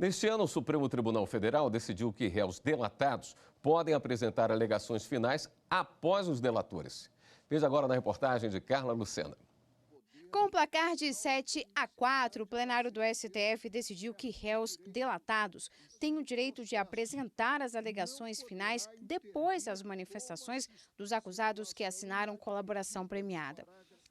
Neste ano, o Supremo Tribunal Federal decidiu que réus delatados podem apresentar alegações finais após os delatores. Veja agora na reportagem de Carla Lucena. Com o placar de 7-4, o plenário do STF decidiu que réus delatados têm o direito de apresentar as alegações finais depois das manifestações dos acusados que assinaram colaboração premiada.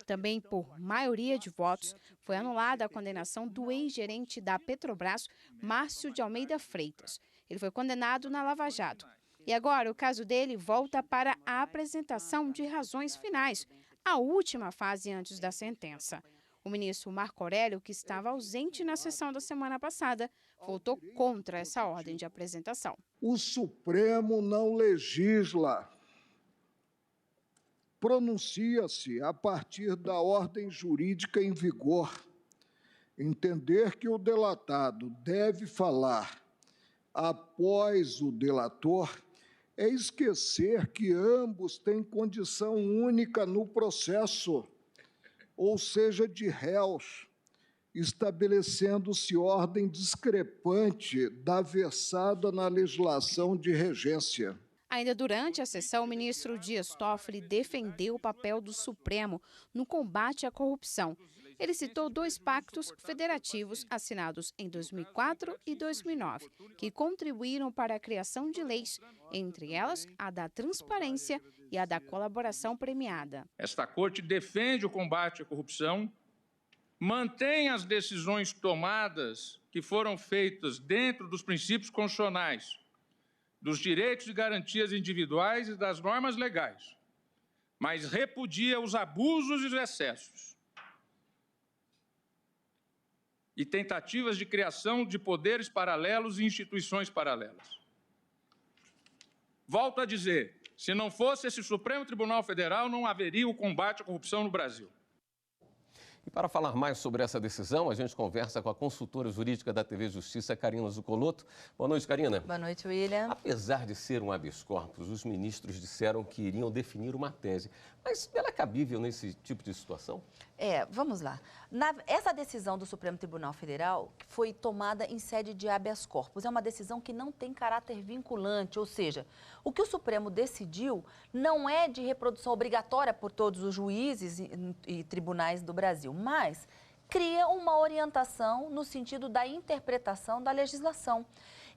Também, por maioria de votos, foi anulada a condenação do ex-gerente da Petrobras, Márcio de Almeida Freitas. Ele foi condenado na Lava Jato. E agora o caso dele volta para a apresentação de razões finais, a última fase antes da sentença. O ministro Marco Aurélio, que estava ausente na sessão da semana passada, votou contra essa ordem de apresentação. O Supremo não legisla, pronuncia-se a partir da ordem jurídica em vigor. Entender que o delatado deve falar após o delator é esquecer que ambos têm condição única no processo, ou seja, de réus, estabelecendo-se ordem discrepante da versada na legislação de regência. Ainda durante a sessão, o ministro Dias Toffoli defendeu o papel do Supremo no combate à corrupção. Ele citou 2 pactos federativos assinados em 2004 e 2009, que contribuíram para a criação de leis, entre elas a da transparência e a da colaboração premiada. Esta Corte defende o combate à corrupção, mantém as decisões tomadas que foram feitas dentro dos princípios constitucionais, dos direitos e garantias individuais e das normas legais, mas repudia os abusos e os excessos e tentativas de criação de poderes paralelos e instituições paralelas. Volto a dizer, se não fosse esse Supremo Tribunal Federal, não haveria o combate à corrupção no Brasil. E para falar mais sobre essa decisão, a gente conversa com a consultora jurídica da TV Justiça, Karina Zucolotto. Boa noite, Karina. Boa noite, William. Apesar de ser um habeas corpus, os ministros disseram que iriam definir uma tese. Mas ela é cabível nesse tipo de situação? Vamos lá. Essa decisão do Supremo Tribunal Federal foi tomada em sede de habeas corpus. É uma decisão que não tem caráter vinculante, ou seja, o que o Supremo decidiu não é de reprodução obrigatória por todos os juízes e tribunais do Brasil, mas cria uma orientação no sentido da interpretação da legislação.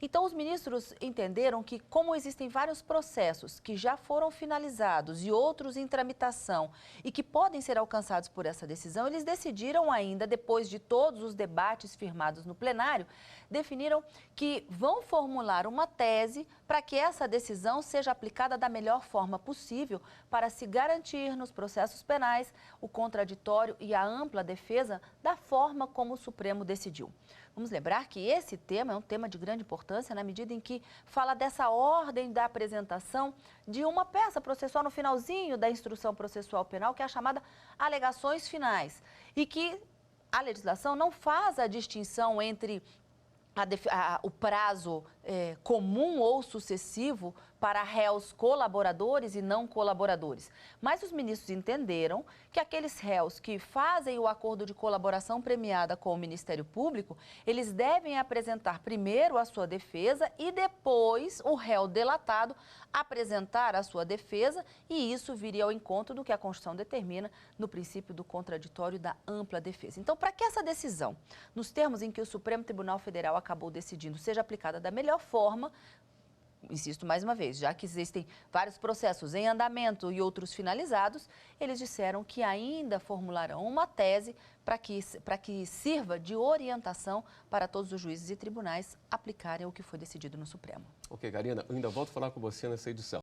Então, os ministros entenderam que, como existem vários processos que já foram finalizados e outros em tramitação e que podem ser alcançados por essa decisão, eles decidiram ainda, depois de todos os debates firmados no plenário, definiram que vão formular uma tese para que essa decisão seja aplicada da melhor forma possível para se garantir nos processos penais o contraditório e a ampla defesa da forma como o Supremo decidiu. Vamos lembrar que esse tema é um tema de grande importância na medida em que fala dessa ordem da apresentação de uma peça processual no finalzinho da instrução processual penal, que é a chamada alegações finais, e que a legislação não faz a distinção entre o prazo comum ou sucessivo para réus colaboradores e não colaboradores. Mas os ministros entenderam que aqueles réus que fazem o acordo de colaboração premiada com o Ministério Público, eles devem apresentar primeiro a sua defesa e depois o réu delatado apresentar a sua defesa, e isso viria ao encontro do que a Constituição determina no princípio do contraditório e da ampla defesa. Então, para que essa decisão, nos termos em que o Supremo Tribunal Federal acabou decidindo, seja aplicada da melhor forma, insisto mais uma vez, já que existem vários processos em andamento e outros finalizados, eles disseram que ainda formularão uma tese para que sirva de orientação para todos os juízes e tribunais aplicarem o que foi decidido no Supremo. Ok, Karina, eu ainda volto a falar com você nessa edição.